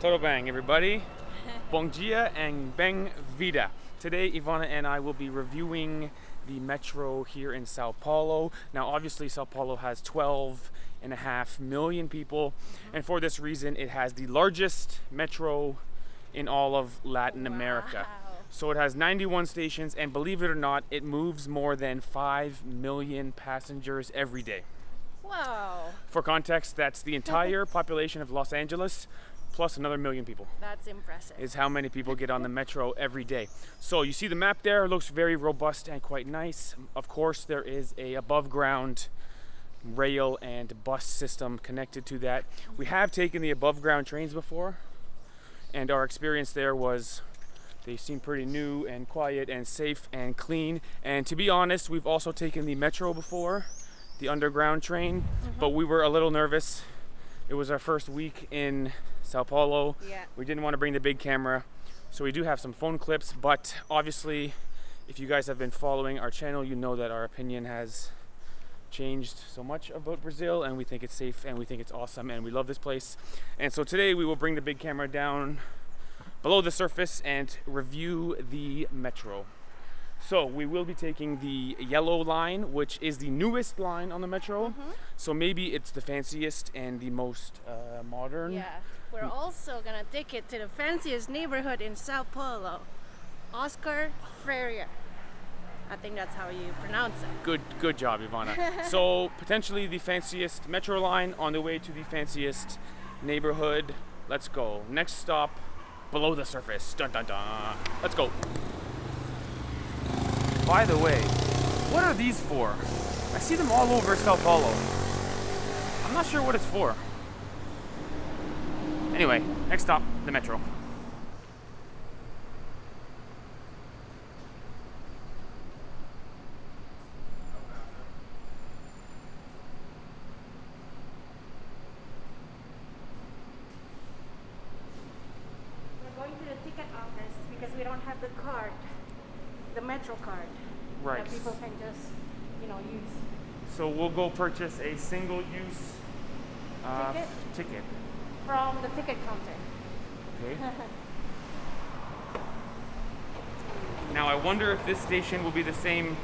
Todo bang, everybody. Bom dia and bem vida. Today, Ivana and I will be reviewing the metro here in Sao Paulo. Now, obviously, Sao Paulo has 12.5 million people, and for this reason, it has the largest metro in all of Latin America. So it has 91 stations, and believe it or not, it moves more than 5 million passengers every day. Wow. For context, that's the entire population of Los Angeles plus another million people. That's impressive. Is how many people get on the metro every day. So you see the map there, it looks very robust and quite nice. Of course, there is a above ground rail and bus system connected to that. We have taken the above ground trains before, and our experience there was they seem pretty new and quiet and safe and clean. And to be honest, we've also taken the metro before, the underground train, but we were a little nervous. It was our first week in Sao Paulo. Yeah. We didn't want to bring the big camera, so we do have some phone clips, but obviously if you guys have been following our channel, you know that our opinion has changed so much about Brazil, and we think it's safe and we think it's awesome and we love this place. And so today we will bring the big camera down below the surface and review the metro. So we will be taking the yellow line, which is the newest line on the metro. So maybe it's the fanciest and the most modern. Yeah. We're also gonna take it to the fanciest neighborhood in Sao Paulo, Oscar Freire. I think that's how you pronounce it. Good job, Ivana. So potentially the fanciest metro line on the way to the fanciest neighborhood. Let's go. Next stop, below the surface. Dun dun dun. Let's go. By the way, what are these for? I see them all over Sao Paulo. I'm not sure what it's for. Anyway, next stop, the metro. We're going to the ticket office because we don't have the card, the metro card. Right. That people can just, use. So we'll go purchase a single-use ticket. From the ticket counter. Okay. Now I wonder if this station will be the same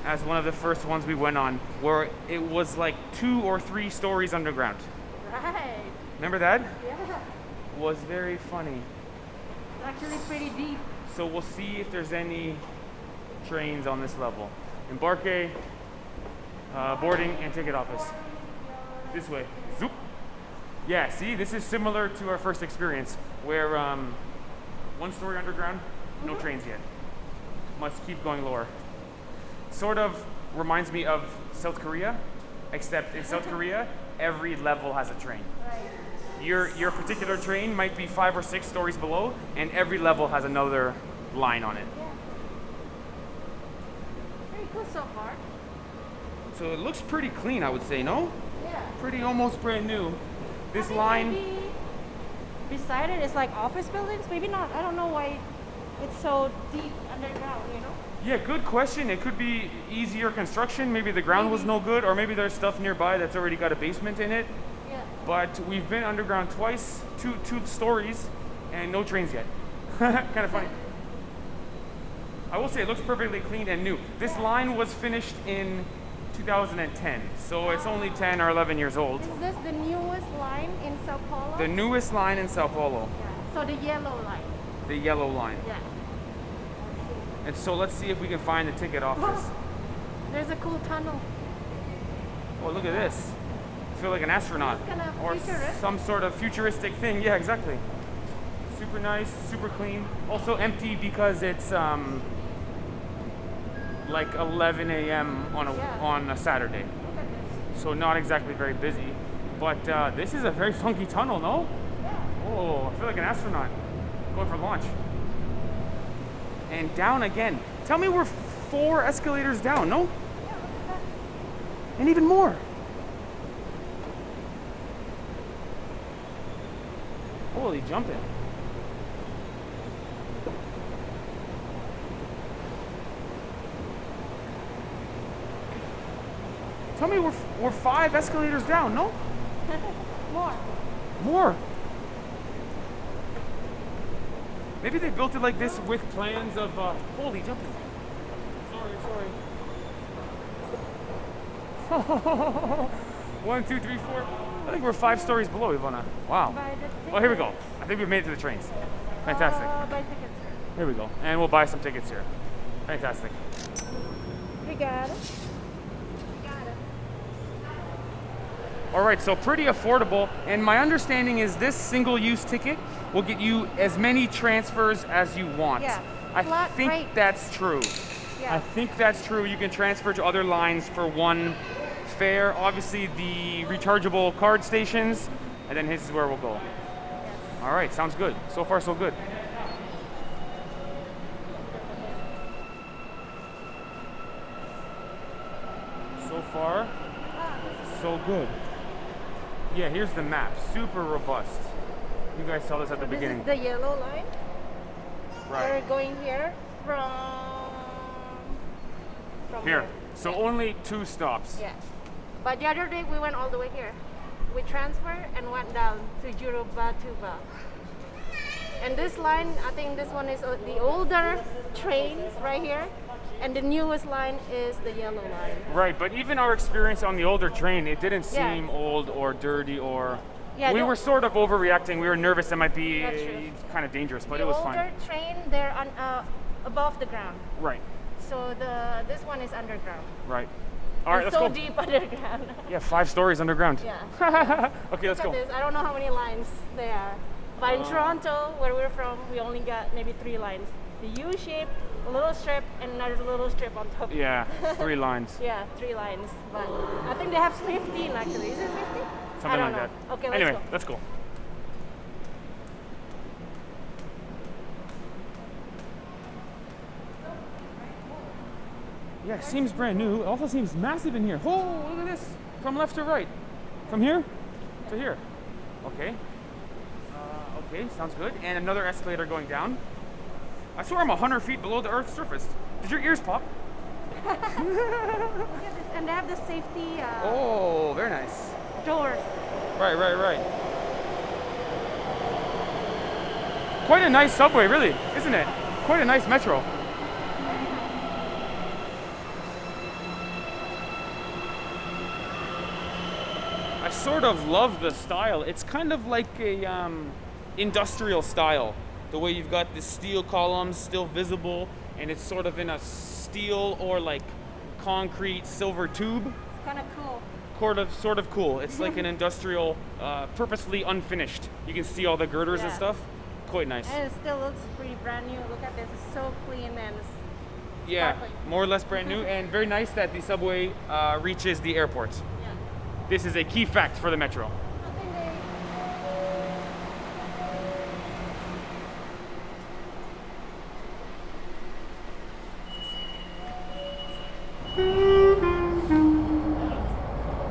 as one of the first ones we went on, where it was like 2 or 3 stories underground. Right. Remember that? Yeah. Was very funny. It's actually pretty deep. So we'll see if there's any trains on this level. Embarque, boarding, and ticket office. This way. Zoop. Yeah, see, this is similar to our first experience, where 1 story underground, no trains yet. Must keep going lower. Sort of reminds me of South Korea, except in South Korea, every level has a train. Right. Your particular train might be 5 or 6 stories below, and every level has another line on it. Yeah. Very cool so far. So it looks pretty clean, I would say, no? Yeah. Pretty almost brand new. This I think line, maybe beside it is like office buildings. Maybe not. I don't know why it's so deep underground. yeah, good question. It could be easier construction. Maybe the ground was no good, or maybe there's stuff nearby that's already got a basement in it. Yeah. But we've been underground twice, two stories, and no trains yet. Kind of funny. I will say it looks perfectly clean and new. This line was finished in 2010, so it's only 10 or 11 years old. Is this the newest line in Sao Paulo? The newest line in Sao Paulo, Yeah. So the yellow line. the yellow line. Yeah. And so let's see if we can find the ticket office. There's a cool tunnel. Oh, look at this. I feel like an astronaut. It's kinda Or futuristic. some sort of futuristic thing. Yeah, exactly. Super nice, super clean. Also empty because it's like 11 a.m. on a Saturday. Look at this. So not exactly very busy. But this is a very funky tunnel, no? Yeah. Oh, I feel like an astronaut going for launch. And down again. Tell me we're 4 escalators down, no? Yeah, look at that. And even more. Holy jumping. Tell me we're 5 escalators down, no? More. More. Maybe they built it like this with plans of, holy jumping. Sorry. 1, 2, 3, 4. I think we're 5 stories below, Ivana. Wow. Oh, here we go. I think we've made it to the trains. Fantastic. Buy tickets here. Here we go. And we'll buy some tickets here. Fantastic. We got it. All right, so pretty affordable. And my understanding is this single-use ticket will get you as many transfers as you want. Yeah. I think that's true. Yeah. I think that's true. You can transfer to other lines for one fare. Obviously, the rechargeable card stations, and then this is where we'll go. Yes. All right, sounds good. So far, so good. So far, so good. Yeah, here's the map. Super robust. You guys saw this at the beginning. This is the yellow line. Right. We're going here from Here. So only 2 stops. Yeah. But the other day we went all the way here. We transferred and went down to Jurubatuba. And this line, I think this one is the older train right here. And the newest line is the yellow line. Right, but even our experience on the older train, it didn't seem old or dirty or... Yeah, we were sort of overreacting. We were nervous it might be That's true. kind of dangerous, but it was fine. The older train, they're on, above the ground. Right, So this one is underground. right. All right, It's let's so go. deep underground. Yeah, 5 stories underground. Yeah. Okay, let's Look go. at this. I don't know how many lines there are. But in Toronto, where we're from, we only got maybe 3 lines. The U shape, a little strip, and another little strip on top. Yeah, 3 lines. Yeah, 3 lines. But I think they have 15 actually. Is it 50? Something I don't like know. that. Okay, let's Anyway, go. let's go. Yeah, it seems brand new. It also seems massive in here. Oh, look at this. From left to right. From here to here. Okay. Okay, sounds good. And another escalator going down. I swear I'm 100 feet below the Earth's surface. Did your ears pop? Look at this. And they have the safety Oh, very nice. doors. Right. Quite a nice subway, really, isn't it? Quite a nice metro. I sort of love the style. It's kind of like a industrial style. The way you've got the steel columns still visible, and it's sort of in a steel or like concrete silver tube. Kind of cool. Sort of cool. It's like an industrial, purposely unfinished. You can see all the girders and Yeah. stuff. Quite nice. And it still looks pretty brand new. Look at this. It's so clean and it's Yeah, sparkling. more or less brand new, and very nice that the subway reaches the airport. Yeah. This is a key fact for the metro. I think they...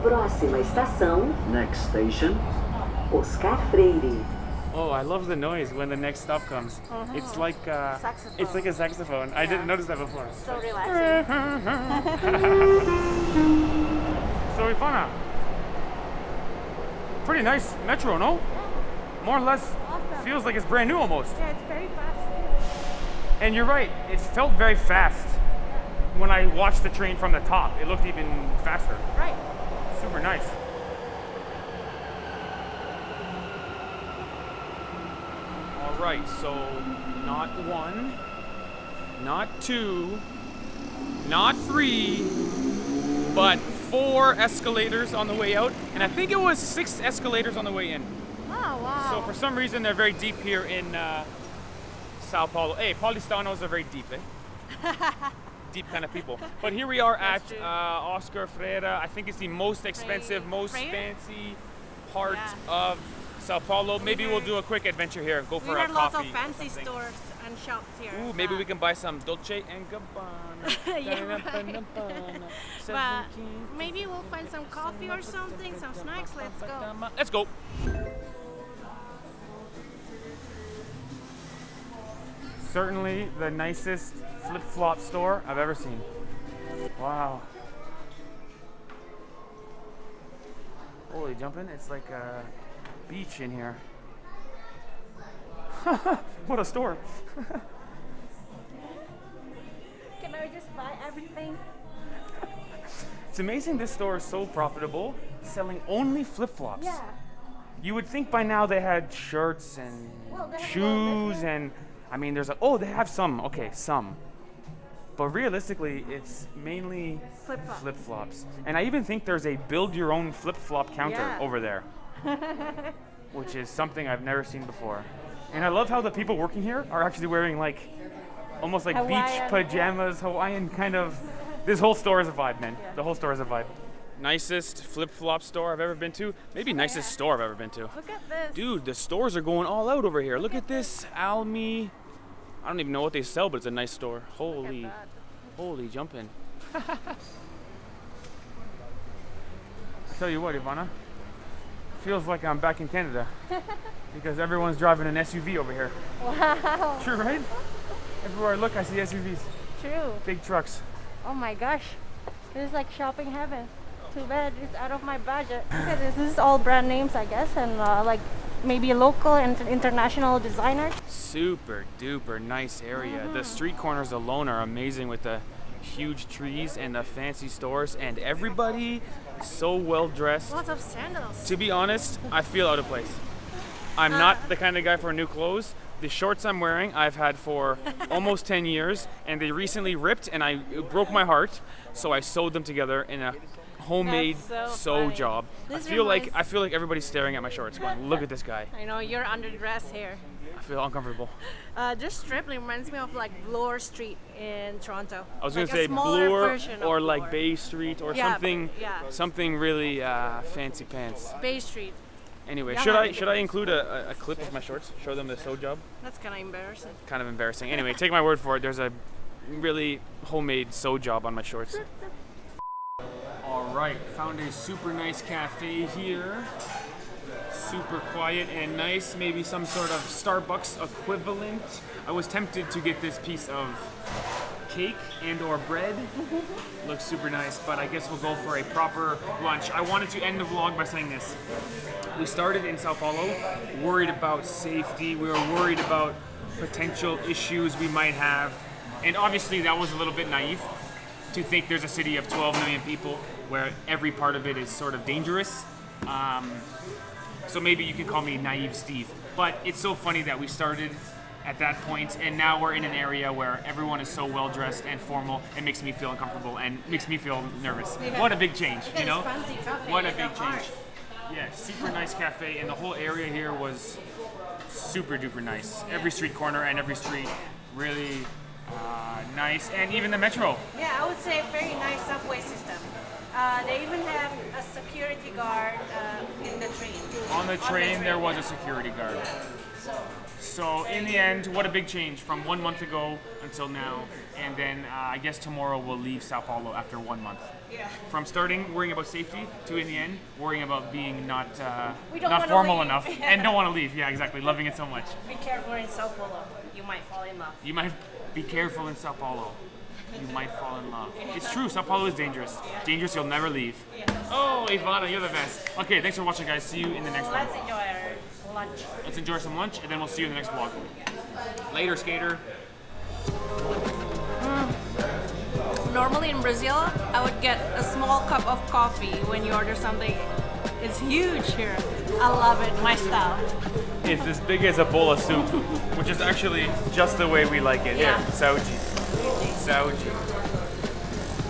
Próxima estação, next station, Oscar Freire. Oh, I love the noise when the next stop comes. It's like Saxophone. it's like a saxophone. I didn't notice that before. So relaxing. So Ivana, pretty nice metro, no? More or less, Awesome. feels like it's brand new almost. Yeah, it's very fast. And you're right, it felt very fast. When I watched the train from the top, it looked even faster. Right. Super nice. All right, so not 1, not 2, not 3, but 4 escalators on the way out, and I think it was 6 escalators on the way in. Oh, wow. So for some reason, they're very deep here in Sao Paulo. Hey, Paulistanos are very deep, eh? Deep kind of people. But here we are at That's true. Oscar Freire. I think it's the most expensive, most Freire? fancy part Yeah. of Sao Paulo. Maybe we'll do a quick adventure here. Go We for a heard lots coffee. of or fancy something. stores and shops here. Ooh, maybe we can buy some Dolce and Gabbana. Yeah, right. But maybe we'll find some coffee or something, some snacks. Let's go. Let's go. Certainly the nicest flip-flop store I've ever seen. Wow. Holy jumping, it's like a beach in here. What a store. Can I just buy everything? It's amazing this store is so profitable, selling only flip-flops. Yeah. You would think by now they had shirts and Well, they have shoes all and, I mean, there's they have some, okay, some. But realistically, it's mainly Flip-flop. flip-flops. And I even think there's a build-your-own flip-flop counter Yeah. over there, which is something I've never seen before. And I love how the people working here are actually wearing almost like beach Hawaiian. pajamas, Hawaiian kind of. This whole store is a vibe, man. Yeah. The whole store is a vibe. Nicest flip-flop store I've ever been to. Maybe nicest store I've ever been to. Look at this. Dude, the stores are going all out over here. Look at this Almi. I don't even know what they sell, but it's a nice store. Holy jumping. I tell you what, Ivana, feels like I'm back in Canada because everyone's driving an SUV over here. Wow. True, right? Everywhere I look, I see SUVs, True. big trucks. Oh my gosh. This is like shopping heaven. Too bad it's out of my budget. Look at this. This is all brand names, I guess, and like maybe local and international designers. Super duper nice area. The street corners alone are amazing with the huge trees and the fancy stores, and everybody so well dressed. Lots of sandals. To be honest, I feel out of place. I'm not the kind of guy for new clothes. The shorts I'm wearing, I've had for almost 10 years, and they recently ripped, and it broke my heart. So I sewed them together in a homemade That's so sew funny. job. This I feel like everybody's staring at my shorts, going, "Look at this guy." I know you're underdressed here. I feel uncomfortable. This strip reminds me of like Bloor Street in Toronto. I was like gonna say a smaller Bloor version of or like Bloor. Bay Street or Yeah, something really fancy pants. Bay Street. Anyway, Yeah. should I include a clip of my shorts? Show them the sew job? That's kind of embarrassing. Kind of embarrassing. Anyway, take my word for it. There's a really homemade sew job on my shorts. All right, found a super nice cafe here. Super quiet and nice. Maybe some sort of Starbucks equivalent. I was tempted to get this piece of cake and or bread. Looks super nice, but I guess we'll go for a proper lunch. I wanted to end the vlog by saying this. We started in Sao Paulo, worried about safety. We were worried about potential issues we might have. And obviously that was a little bit naive to think there's a city of 12 million people where every part of it is sort of dangerous. So maybe you can call me naive Steve. But it's so funny that we started at that point, and now we're in an area where everyone is so well dressed and formal. It makes me feel uncomfortable and makes me feel nervous. What a big change, you know? What a big change. Yeah, super nice cafe, and the whole area here was super duper nice. Every street corner and every street really nice, and even the metro. Yeah, I would say very nice subway system. They even have a security guard in the train. On the train, there was a security guard. So in the end, what a big change from 1 month ago until now. And then I guess tomorrow we'll leave Sao Paulo after 1 month. Yeah. From starting worrying about safety to in the end worrying about being not We don't not wanna formal leave. enough and don't want to leave. Yeah, exactly. Loving it so much. Be careful in Sao Paulo. You might fall in love. You might be careful in Sao Paulo. You might fall in love. It's true, Sao Paulo is dangerous. Dangerous, you'll never leave. Oh, Ivana, you're the best. Okay, thanks for watching, guys. See you in the next one. Let's enjoy our lunch. Let's enjoy some lunch, and then we'll see you in the next vlog. Later, skater. Normally in Brazil, I would get a small cup of coffee when you order something. It's huge here. I love it, my style. It's as big as a bowl of soup, which is actually just the way we like it. Yeah. Here, Saoji. Saoji.